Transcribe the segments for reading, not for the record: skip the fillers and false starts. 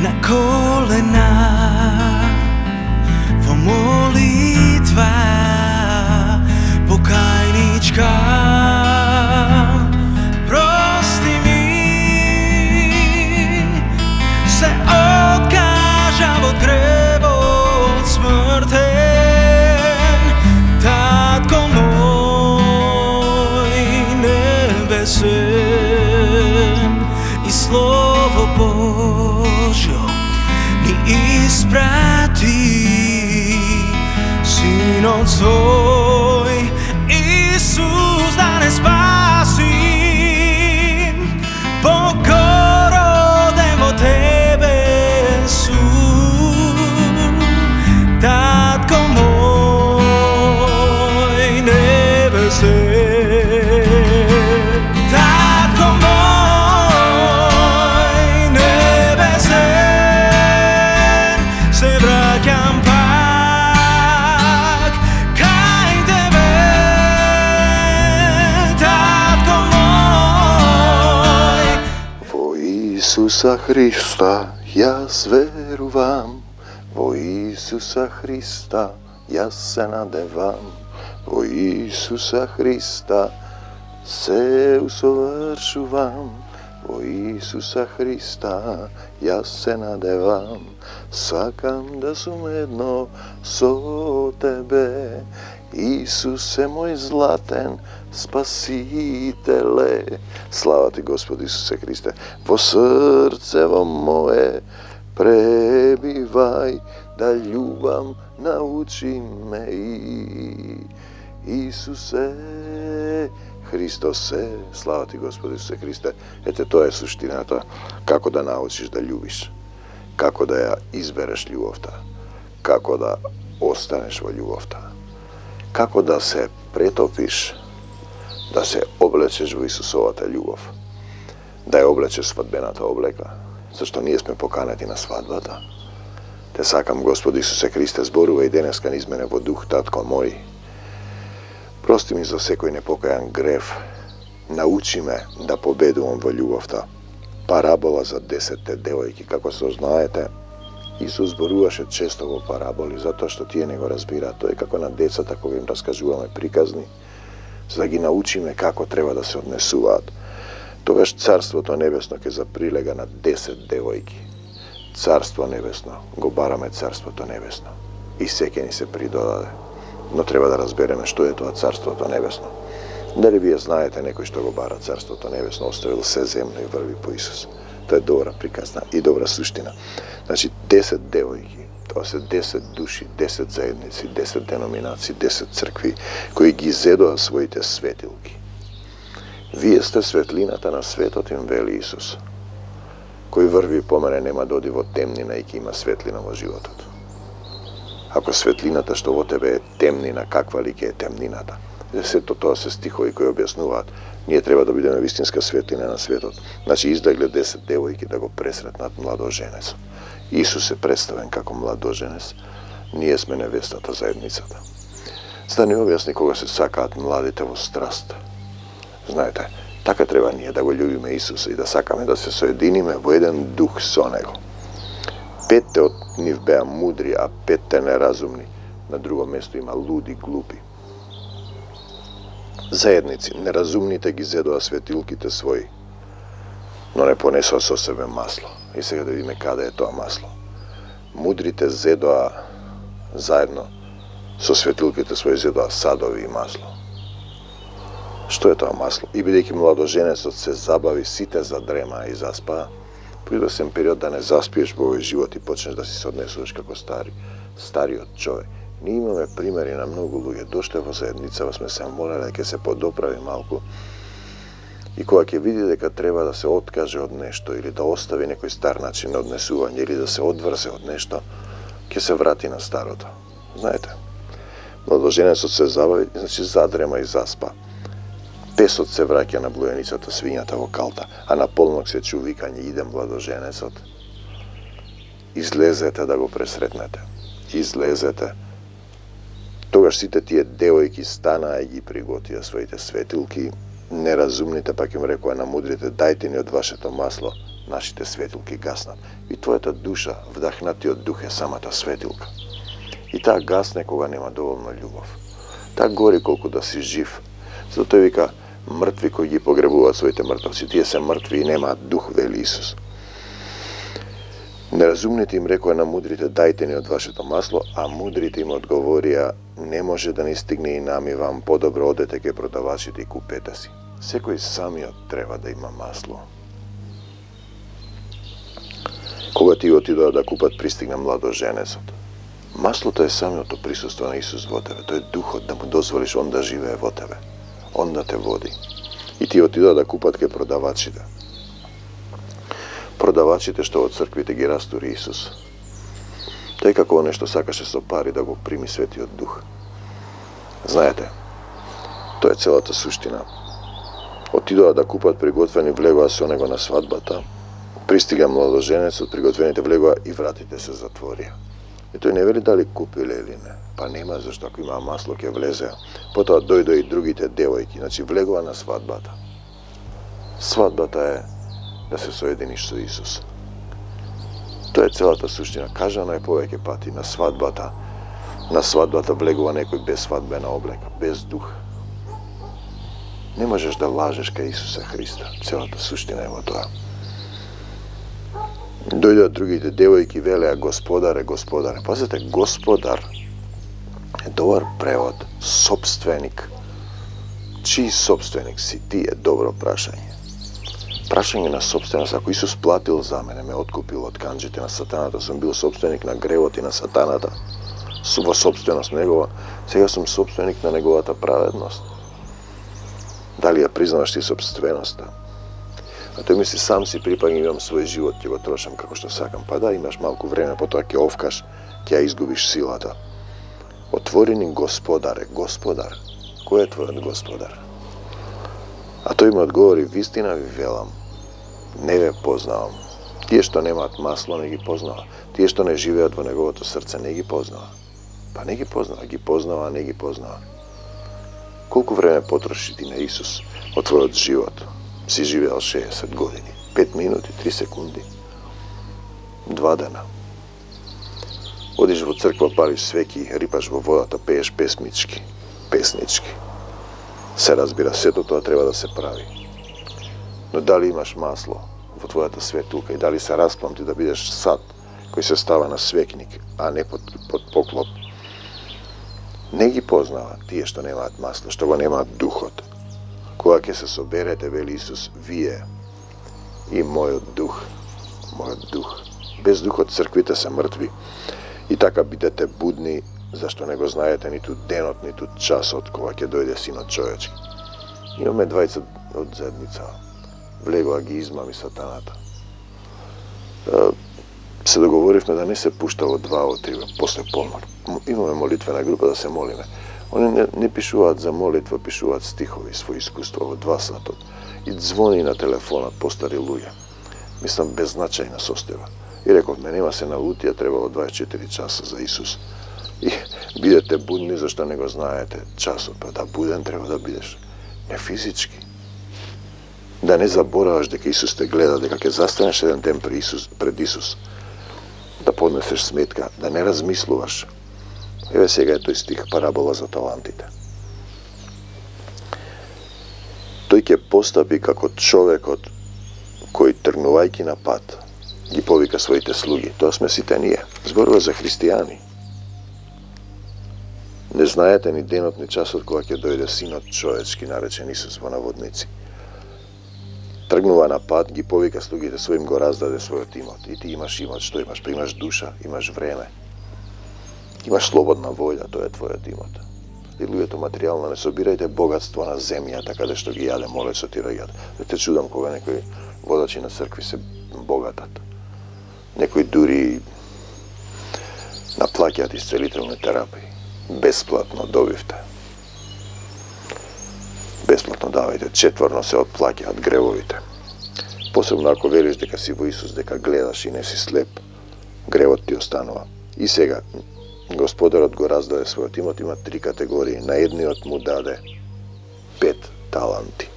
na kolena, во молитва покајничка. Прости ми, се откажа во гревот смртен. Татко мој небесен, и Слово Божјо ни испрати, Синот свој Исус да не спаси. Бог роден во тебе Исус, Татко мој небесен. Татко мој небесен, се враќам пак кај тебе. Татко мој. Во Исуса Христа јас верувам, во Исуса Христа јас се надевам, во Исуса Христа се усовршувам, во Исуса Христа јас се надевам. Сакам да сум едно со тебе, Исусе мој златен Спасителе. Слава ти, Господи Исусе Христе. Во срцево мое пребивај, да љубам научи ме, Исусе Христосе. Слава ти, Господи Исусе Христе. Ете, тоа е суштината, како да научиш да љубиш, како да ја избереш љубовта, како да останеш во љубовта, како да се претопиш, да се облечеш во Исусовата љубов, да ја облечеш свадбената облека, зашто ние сме поканети на свадбата. Те сакам, Господи Исусе Христе, зборува и денеска низ мене во дух, Татко мој. Прости ми за секој непокајан грев, научи ме да победувам во љубовта. Парабола за 10 девојки, како се знаете, Исус зборуваше често во параболи, затоа што тие не го разбираат. Тој како на децата кога им раскажуваме приказни, за да ги научиме како треба да се однесуваат. Тогаш Царството Небесно ќе заприлега на 10 девојки. Царство Небесно, го бараме Царството Небесно. И секој ни се придодаде. Но треба да разбереме што е тоа Царството Небесно. Дали вие знаете некој што го бара Царството Небесно, оставил се земно и врви по Исус? Тоа е добра приказна и добра суштина. Значи 10 девојки, тоа се 10 души, 10 заедници, 10 деноминации, 10 цркви кои ги зедоа своите светилки. Вие сте светлината на светот, им вели Исус. Кој врви по мене нема да оди во темнина и ќе има светлина во животот. Ако светлината што во тебе е темнина, каква ли ќе е темнината? Сето тоа се стихови кои објаснуваат. Ние треба да бидеме вистинска светлина на светот. Значи издагле 10 девојки да го пресретнат младоженец. Исус е представен како младоженец. Ние сме невестата, заедницата. За да ни објасни кога се сакаат младите во страст. Знаете, така треба ние да го љубиме Исуса и да сакаме да се соединиме во еден дух со Него. 5 од нив беа мудри, а 5 неразумни. На друго место има луди, глупи. Заедници, неразумните ги зедоа светилките своји, но не понесоа со себе масло. И сега да видиме каде е тоа масло. Мудрите зедоа заедно со светилките своји, зедоа садови и масло. Што е тоа масло? И бидејќи младоженецот се забави, сите задрема и заспаа, по известен период да не заспиеш во овој живот и почнеш да си се однесуваш како стариот човек. Ние имаме примери на многу луѓе. Дошле во заедницава, сме се молеле ќе се подоправи малку. И кога ќе види дека треба да се откаже од нешто или да остави некој стар начин на однесување или да се одврзе од нешто, ќе се врати на старото. Знаете, младоженецот се забави, значи задрема и заспа. Песот се враќа на блуеницата, свињата во калта, а на полнок се чу викање: иде младоженецот. Излезете да го пресретнете. Излезете. Тогаш сите тие девојки станаа и ги приготија своите светилки. Неразумните пак им рекоа на мудрите: дајте ни од вашето масло, нашите светилки гаснат. И твојата душа, вдахнатиот дух е самата светилка. И таа гасне кога нема доволно љубов. Таа гори колку да си жив. Зато тој вика, мртви кои ги погребуваат своите мртвци, тие се мртви и немаат дух, вели Исус. Неразумните им рекоа на мудрите, дајте ни од вашето масло, а мудрите им одговорија, не може да ни стигне и нами вам, подобро одете ке продавачите и купете си. Секој самиот треба да има масло. Кога ти отидоа да купат, пристигна младоженецот. Маслото е самото присуство на Исус во тебе. Тој е духот да му дозволиш он да живее во тебе. Он да те води. И ти отидоа да купат ке продавачите. Продавачите што од црквите ги растури Исус. Тој како оне што сакаше со пари да го прими Светиот Дух. Знаете, тоа е целата суштина. Отидоа да купат приготвени, влегоа со него на свадбата. Пристига младоженецот, приготвените влегоа и вратите се затворија. И тој не вели дали купиле или не. Па нема, зашто ако има масло ќе влезеа. Потоа дојдоа и другите девојки, значи влегоа на свадбата. Свадбата е да се соединиш со Исус. Тоа е целата суштина. Кажано е повеќе пати на свадбата. На свадбата влегува некој без свадбена облека, без дух. Не можеш да лажеш кај Исуса Христа. Целата суштина е во тоа. Дојдоа другите девојки, велеа, Господаре, Господаре. Пазете, Господар е добар превод. Собственик. Чии собственик си ти е добро прашање. Прашање на собственост. Ако Исус платил за мене, ме откупил од канџите на сатаната, сум бил собственик на гревот и на сатаната, во собственост негова, сега сум собственик на неговата праведност. Дали ја признаваш ти собственоста? А тој мисли, сам си припагам, имам свој живот, ќе го трошам како што сакам. Па да, имаш малку време, потоа ќе овкаш, ќе ја изгубиш силата. Отвори ни Господаре, Господар. Кој е твојот Господар? А тој ми одговори, вистина ви велам, не ве познавам. Тие што немаат масло не ги познава. Тие што не живеат во неговото срце не ги познава. Па не ги познава, ги познава, а не ги познава. Колку време потроши ти на Исус од твојот живот? Си живеал 60 години, 5 минути, 3 секунди, 2 дена. Одиш во црква, палиш свеки, рипаш во водата, пееш песнички. Се разбира, сето тоа треба да се прави. Но дали имаш масло во твојата светулка и дали се распламти да бидеш сад кој се става на свекник, а не под поклоп, не ги познава тие што немаат масло, што го немаат духот. Кога ќе се соберете, вели Исус, вие и мојот дух. Без духот црквите се мртви. И така бидете будни, зашто не го знаете ниту денот, ниту часот кога ќе дојде Синот човечки. Имаме двајца од заедница. Влегоа ги измами сатаната. Се договоривме да не се пушта во 2-3 после полнок. Имаме молитвена група да се молиме. Они не пишуваат за молитва, пишуваат стихови, своји искуства во 2 сатот. И звони на телефонот постари луѓе. Мислам, беззначајна состојба. И рековме, нема се налутија, требало 24 часа за Исус. И бидете будни, зашто не го знаете часот. Па да, буден треба да бидеш. Не физички. Да не забораваш дека Исус те гледа, дека ќе застанеш еден ден пред Исус. Да поднесеш сметка, да не размислуваш. Еве сега е тој стих, парабола за талантите. Тој ќе постапи како човекот кој тргнувајќи на пат ги повика своите слуги. Тоа сме сите ние. Зборува за христијани. Не знаете ни денот ни часот кога ќе дојде Синот човечки, наречен Исус во наводници. Тргнува на пат, ги повика слугите своим, го раздаде својот имот. И ти имаш имот, што имаш? Па имаш душа, имаш време. Имаш слободна волја, тоа е твојот имот. И луѓето материјално не собирајте богатство на земјата каде што ги јаде молецот и роѓат. Да те чудам кога некои водачи на цркви се богатат. Некои дури наплаќаат исцелителни терапии. Бесплатно добивте. Бесплатно давајте, четворно се отплаќаат гревовите. Посебно ако велиш дека си во Исус, дека гледаш и не си слеп, гревот ти останува. И сега, Господарот го раздаде својот имот, има 3 категории. На едниот му даде 5 таланти.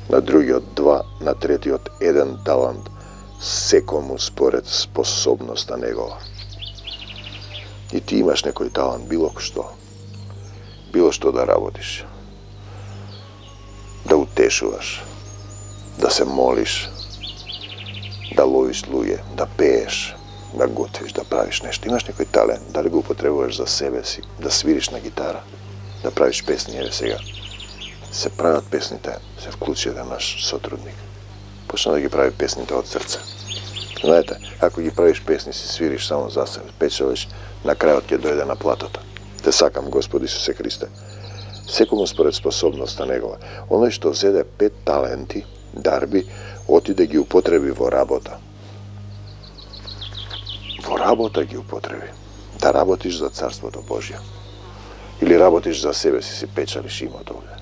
На другиот 2, на третиот 1 талант секому според способноста негова. И ти имаш некој талант, било што да работиш, да утешуваш, да се молиш, да ловиш луѓе, да пееш, да готвиш, да правиш нешто. Имаш некој талент, дали го употребуваш за себе си, да свириш на гитара, да правиш песни, еве сега. Се прават песните, се вклучи еден наш сотрудник. Почна да ги прави песните од срце. Знаете, ако ги правиш песни, си свириш само за себе, печелиш, на крајот ќе дојде на платата. Те сакам, Господи Исусе Христе. Секому според способноста негова. Оној што взеде 5 таленти, дарби, отиде ги употреби во работа. Во работа ги употреби. Да работиш за Царството Божјо. Или работиш за себе си печалиш имот овде.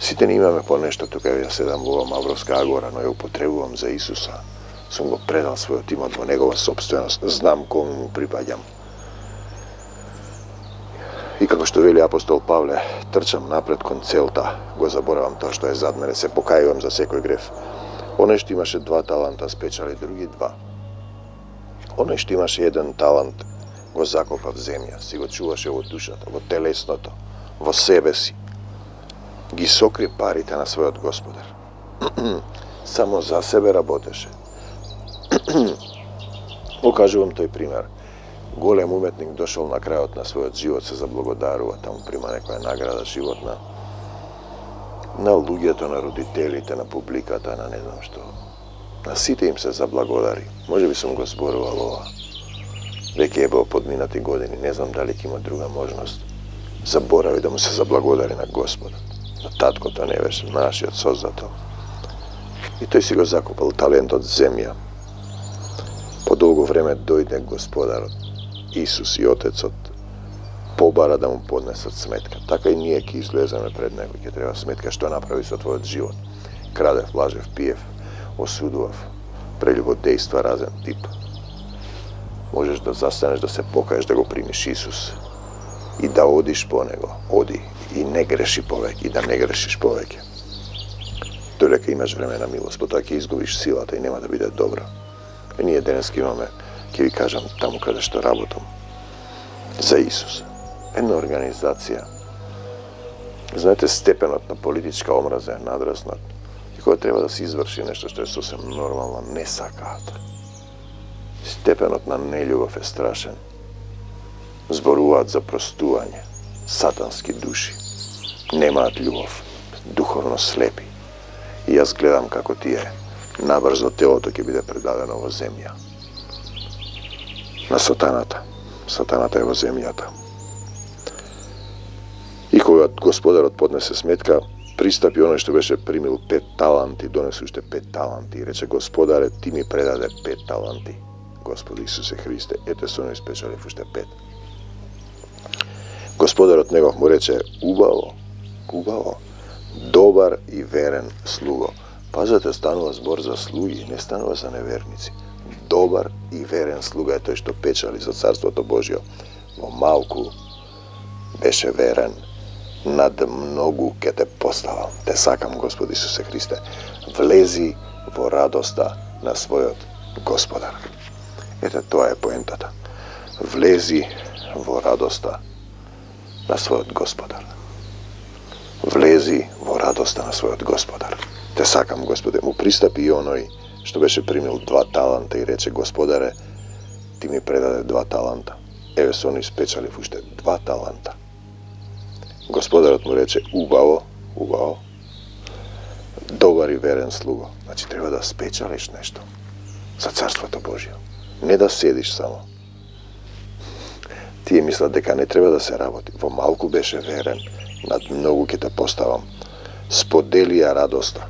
Сите не имаме по нешто, тука ја седам во ова Мавровска агора, но ја употребувам за Исуса. Сум го предал својот имот во негова собственост, знам кому му припаѓам. И како што вели апостол Павле, трчам напред кон целта, го заборавам тоа што е зад мене, се покајувам за секој греф. Оној што имаше 2 таланта спечали други 2. Оној што имаше 1 талант го закопа в земја, си го чуваше во душата, во телесното, во себе си. Ги сокри парите на својот Господар. Само за себе работеше. Окажувам тој пример. Голем уметник дошол на крајот на својот живот, се заблагодарува, таму прима некоја награда животна. На луѓето, на родителите, на публиката, на не знам што. На сите им се заблагодари. Може би сум го зборувал ова. Веќе е бил подминати години, не знам дали ќе има друга можност. Заборави да му се заблагодари на Господот, на таткото небесен, нашиот создател. И тој си го закупал талентот земја. По долго време дојде Господарот, Исус и Отецот, побара да му поднесат сметка. Така и ние ќе излеземе пред него, ќе треба сметка што направи со твојот живот. Крадев, лажев, пиев, осудував, прелюбодејства разен тип. Можеш да застанеш, да се покаеш, да го примиш Исус и да одиш по него. Оди и не греши повеќе, и да не грешиш повеќе. Додека имаш време на милост, потоа ќе изгубиш силата и нема да биде добро. И ние денеска имаме, ќе ви кажам, таму каде што работам, за Исус. Една организација. Знаете, степенот на политичка омраза е надраснат. И кога треба да се изврши нешто што е сосем нормално, не сакаат. Степенот на нељубов е страшен. Зборуваат за простување, сатански души. Немаат љубов, духовно слепи. И јас гледам како тие набрзо телото ќе биде предадено во земја. На сатаната. Сатаната е во земјата. И кога Господарот поднесе сметка, пристапи оној што беше примил 5 таланти, донесе уште 5 таланти и рече: Господаре, ти ми предаде 5 таланти. Господи Исусе Христе, ете со оној спечалив уште 5. Господарот негов му рече: убаво, убаво, добар и верен слуго. Пазете, станува збор за слуги, не станува за неверници. Добар и верен слуга е тој што печали за Царството Божјо. Во малку беше верен, над многу ке те поставам. Те сакам, Господи Исусе Христе. Влези во радоста на својот Господар. Ете, тоа е поентата. Влези во радоста на својот Господар. Влези во радоста на својот Господар. Те сакам, Господе. Му пристапи и оној што беше примил 2 таланта и рече: Господаре, ти ми предаде 2 таланта. Еве со оној спечалив уште 2 таланта. Господарот му рече: убаво, убаво, добар и верен слуго. Значи треба да спечалиш нешто за Царството Божјо. Не да седиш само. Тие мислат дека не треба да се работи. Во малку беше верен, над многу ќе те поставам. Сподели ја радоста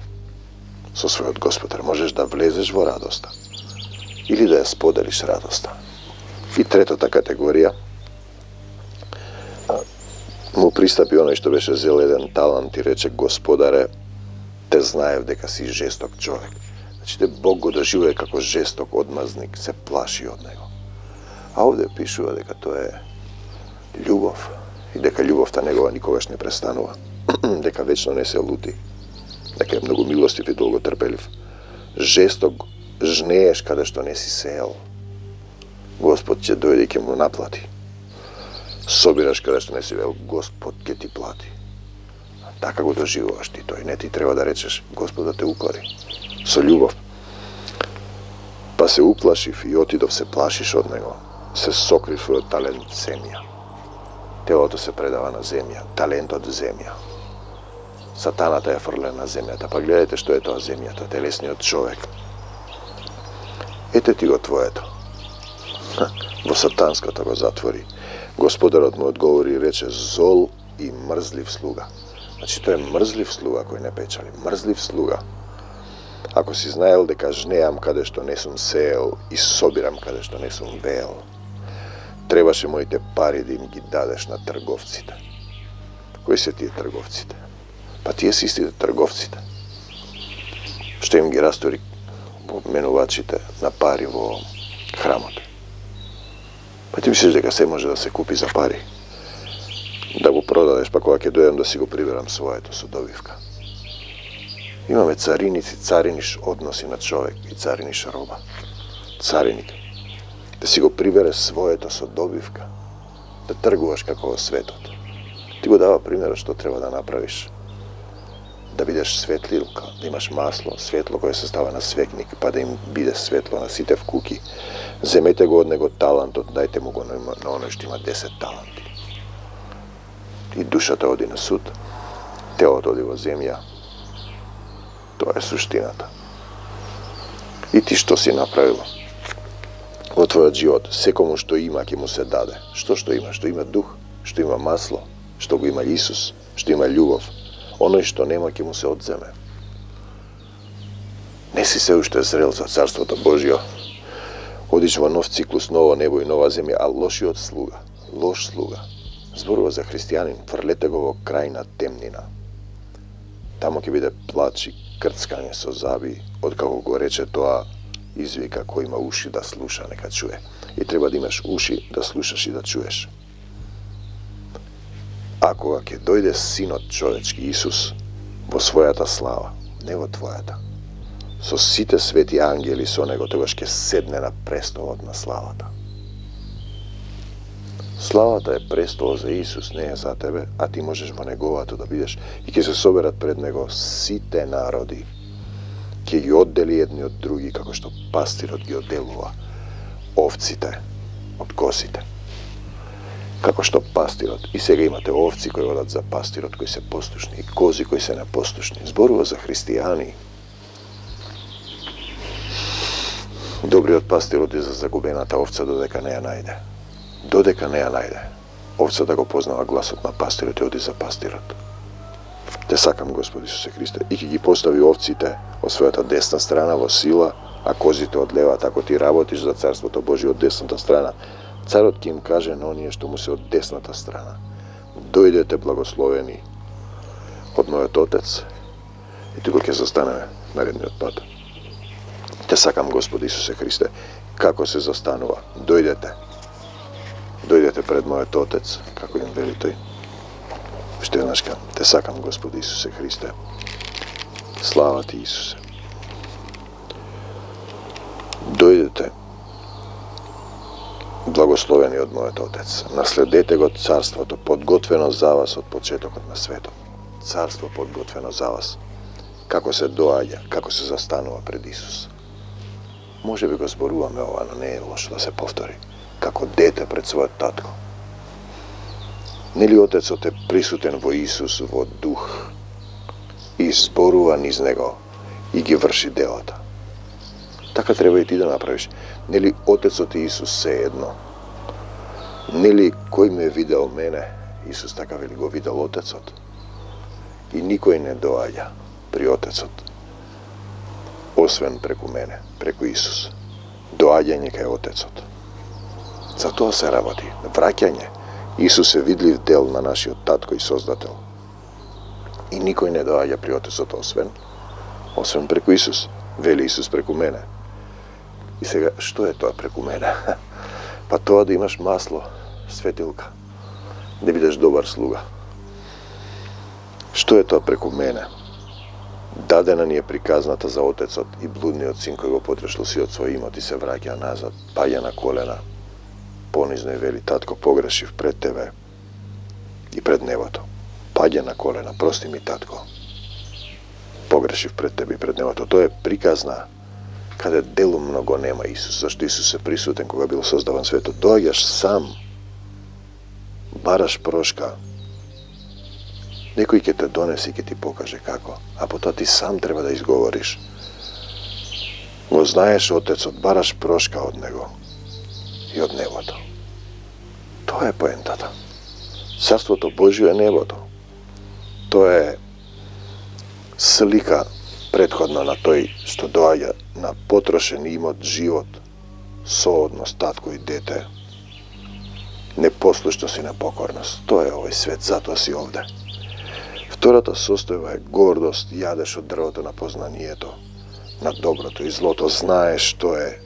со својот Господар. Можеш да влезеш во радоста или да ја споделиш радоста. И третата категорија, му пристапи оној што беше зел 1 талант и рече: Господаре, те знаев дека си жесток човек. Значи, те Бог го доживува како жесток одмазник, се плаши од него. А овде пишува дека тоа е љубов и дека љубовта негова никогаш не престанува. Дека вечно не се лути. Дека е многу милостив и долго трпелив. žneješ kada što nesi sejal, Gospod će dojde i ke mu naplati. Sobiraš kada što nesi vel, Gospod ke ti plati. Така го доживуваш ти тој. Не ти треба да речеш, Господ да те укори. Со љубов. Па се уплашив и отидов се плашиш од него. Се сокрив од талент земја. Телото се предава на земја, талентот земја. Сатаната е фрлен на земјата. Па гледајте што е тоа земјата, телесниот човек. Ете ти го твоето. Во сатанското го затвори. Господарот му одговори и рече, зол и мрзлив слуга. Значи, тој е мрзлив слуга кој не печали. Мрзлив слуга. Ако си знаел дека жнеам каде што не сум сеел и собирам каде што не сум веел, требаше моите пари да им ги дадеш на трговците. Кои се тие трговците? Па тие си истите трговците. Што им ги растори менувачите на пари во храмот. Па ти мислиш дека се може да се купи за пари? Да го продадеш, па кога ќе дојдам да си го приберам своето со добивка. Имаме цариници, цариниш односи на човек и цариниш роба. Цариник. Да си го прибереш своето со добивка. Да тргуваш како во светот. Ти го дава примерот што треба да направиш. Да бидеш светлилка, да имаш масло, светло кое се става на свекник, па да им биде светло на сите вкуки. Земете го од него талантот, дајте му го на оној што има 10 таланти. И душата оди на суд, телото оди во земја. Тоа е суштината. И ти што си направил? Во твојот живот, секому што има ќе му се даде. Што има? Што има дух, што има масло, што го има Исус, што има љубов. Оној што нема ќе му се одземе. Не си се уште зрел за Царството Божјо. Одиш во нов циклус, ново небо и нова земја, а лошиот слуга, лош слуга, зборува за христијанин, фрлете го во крајна темнина. Тамо ќе биде плач и крцкање со заби, откако го рече тоа извика кој има уши да слуша, нека чуе. И треба да имаш уши да слушаш и да чуеш. А кога ќе дојде Синот човечки Исус во својата слава, не во твојата, со сите свети ангели со него, тогаш ќе седне на престолот на славата. Славата е престол за Исус, не е за тебе, а ти можеш во неговото да бидеш и ќе се соберат пред него сите народи. Ќе ги оддели едни од други, како што пастирот ги одделува овците од косите. Како што пастирот. И сега имате овци кои одат за пастирот, кои се послушни, и кози кои се непослушни. Зборува за христијани. Добриот пастир оди за загубената овца додека не ја најде. Додека не ја најде. Овцата го познава гласот на пастирот и оди за пастирот. Те сакам, Господ Исусе Христе, и ќе ги постави овците од својата десна страна во сила, а козите од левата. Ако ти работиш за Царството Божие од десната страна, Царот ќе им каже на оние што му се од десната страна: дојдете благословени од мојот Отец. И тука ќе застанеме наредниот пат. Те сакам, Господ Исусе Христе, како се застанува: дојдете. Дојдете пред мојот Отец, како им вели тој. Уште еднаш кажам, те сакам, Господи Исусе Христе. Слава ти, Исусе. Дојдете, благословени од мојот Отец. Наследете го царството, подготвено за вас од почетокот на светот. Царство подготвено за вас. Како се доаѓа, како се застанува пред Исус. Може би го зборуваме ова, но не е лошо да се повтори. Како дете пред својот татко. Нели Отецот е присутен во Исус во дух и зборува низ него и ги врши делата. Така треба и ти да направиш. Нели Отецот и Исус се едно? Нели кој ме видел мене? Исус така вели, го видел Отецот. И никој не доаѓа при Отецот, освен преку мене, преку Исус. Доаѓање кај Отецот. За тоа се работи. Враќање. Исус е видлив дел на нашиот татко и создател. И никој не доаѓа при Отецот освен преку Исус. Вели Исус преку мене. И сега, што е тоа преку мене? Па тоа да имаш масло, светилка, да бидеш добар слуга. Што е тоа преку мене? Дадена ни е приказната за отецот и блудниот син кој го потрешло сиот свој имот и се враќа назад, паѓа на колена, понизно и вели: татко, погрешив пред тебе и пред небото. Паѓа на колена: прости ми, татко, погрешив пред тебе и пред небото. Тоа е приказна каде делу многу нема Исус, зашто Исус е присутен кога бил создаван светот. Доаѓаш сам, бараш прошка, некој ќе те донесе и ќе ти покаже како, а потоа ти сам треба да изговориш. Го знаеш Отецот, бараш прошка од него и од небото. Тоа е поентата. Царството Божие е небото. Тоа е слика претходна на тој што доаѓа на потрошен имот, живот, соодност, татко и дете, непослушност и непокорност. Тоа е овој свет, затоа си овде. Втората состојба е гордост, јадеш од дрвото на познанието, на доброто и злото, знаеш што е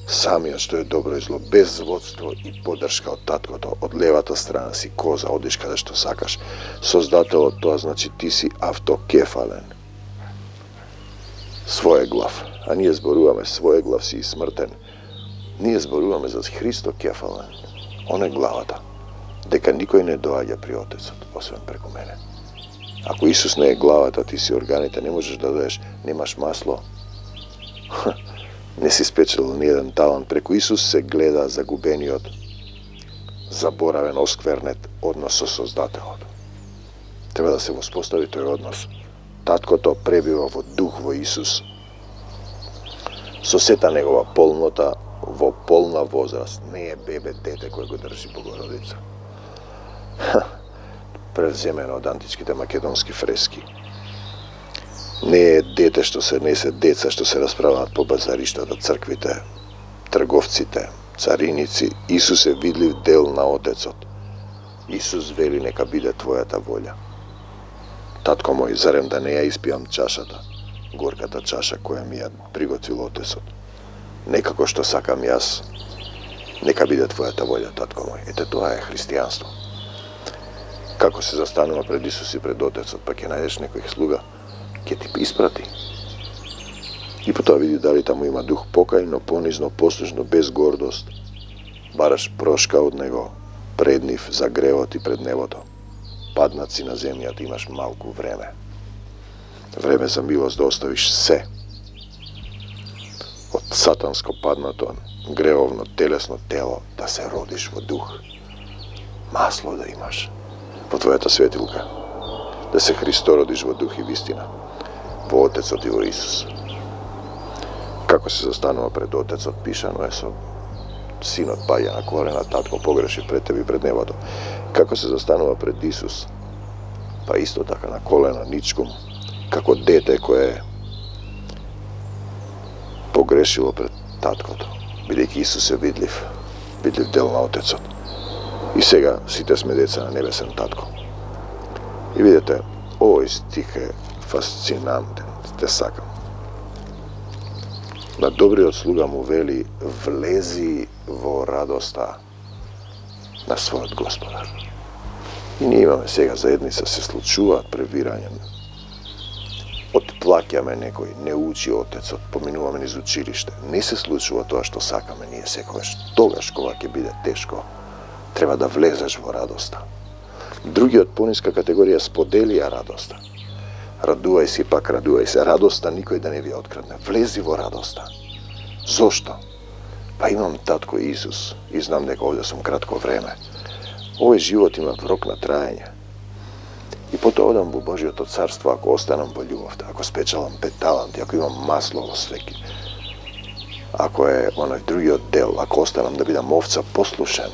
самиот, што е добро и зло, без водство и поддршка од таткото. Од левата страна си коза, одиш каде што сакаш. Создателот, тоа значи ти си автокефален. Своеглав. А ние зборуваме своеглав си и смртен. Ние зборуваме за Христо кефален. Он е главата. Дека никој не доаѓа при Отецот, освен преку мене. Ако Исус не е главата, ти си органите, не можеш да дадеш, немаш масло. Не си спечелил ни еден талант. Преку Исус се гледа загубениот, заборавен, осквернет однос со Создателот. Треба да се воспостави тој однос. Таткото пребива во дух во Исус. Со сета негова полнота, во полна возраст. Не е бебе дете кој го држи Богородица. Превземено од античките македонски фрески. Не е дете што се несе, деца што се расправаат по базариштата, црквите, трговците, цариници. Исус е видлив дел на Отецот. Исус вели: нека биде твојата волја. Татко мој, зарем да не ја испијам чашата, горката чаша која ми ја приготвил Отецот. Некако што сакам јас, нека биде твојата волја, татко мој. Ете, тоа е христијанство. Како се застанува пред Исус и пред Отецот, па ќе најдеш некој слуга, ќе ти испрати. И потоа види дали таму има дух покајно, понизно, послушно, без гордост. Бараш прошка од него, пред нив, за гревот и пред небото. Паднат си на земјата, имаш малку време. Време за милост да оставиш се. Од сатанско паднато, гревовно, телесно тело, да се родиш во дух. Масло да имаш во твојата светилка. Да се Христо родиш во дух и вистина. Во Отецот и во Исус. Како се застанува пред Отецот, пишано е со синот паѓа на колена: татко, погреши пред тебе и пред небото. Како се застанува пред Исус, па исто така на колена, ничком, како дете кое погрешило пред таткото, бидејќи Исус е видлив дел на Отецот. И сега сите сме деца на небесен татко. И видите, овој стих е фасцинантен, те сакам. На добриот слуга му вели: влези во радоста на својот Господар. И ние имаме сега заедница, се случуваат превирања. Отплаќаме некој, не учи Отецот, поминуваме низ училиште. Не се случува тоа што сакаме ние секогаш. Тогаш кога ќе биде тешко, треба да влезеш во радоста. Другиот пониска категорија: сподели ја радоста. Радувај се, пак радувај се. Радоста никој да не ви открадне. Влези во радоста. Зошто? Па имам татко Исус и знам дека овде сум кратко време. Овој живот има рок на траење. И потоа одам во Божиото царство ако останам во љубовта, ако спечелам 5 таланти, ако имам масло во свеки. Ако е оној другиот дел, ако останам да бидам овца послушен,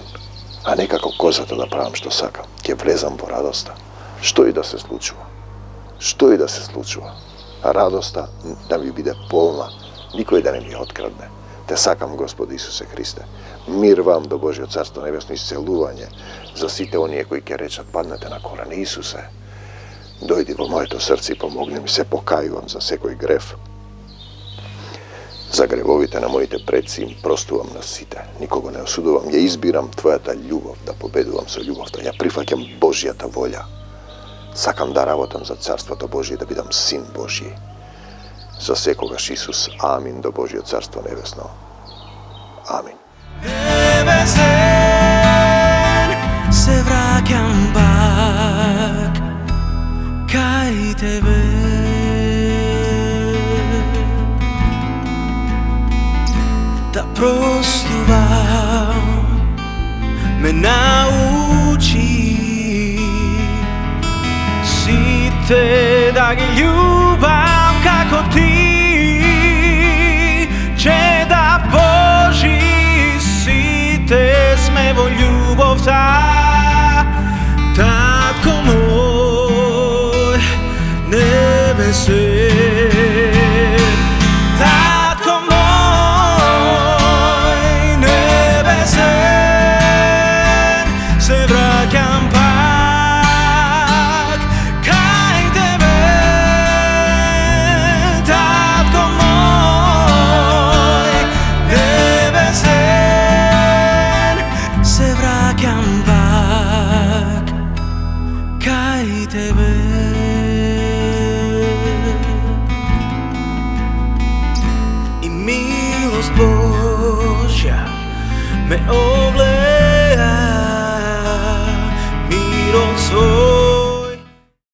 а не како козата да правам што сакам, ќе влезам во радоста. Што и да се случува. Што и да се случува. А радоста да ми биде полна, никој да не ми открадне. Те сакам, Господи Исусе Христе. Мир вам до Божиот царство небесно, исцелување за сите оние кои ќе речат: паднете на колена. Исусе, дојди во моето срце и помогни ми, се покајувам за секој грев. За гревовите на моите предци им простувам на сите. Никого не осудувам. Ја избирам твојата љубов, да победувам со љубовта. Ја прифаќам Божјата волја. Сакам да работам за Царството Божие, да бидам син Божи. За секогаш Исус, амин, до Божиот Царство Небесно. Амин. Небесен, се враќам пак кај тебе. Да простувам ме научи, сите да ги љубам како ти, че да Божи сите сме во љубовта. Татко мој небесен, татко мој небесен, се враќам пак кај тебе. Татко мој небесен, се враќам пак кај тебе. И милост Божја ме огледа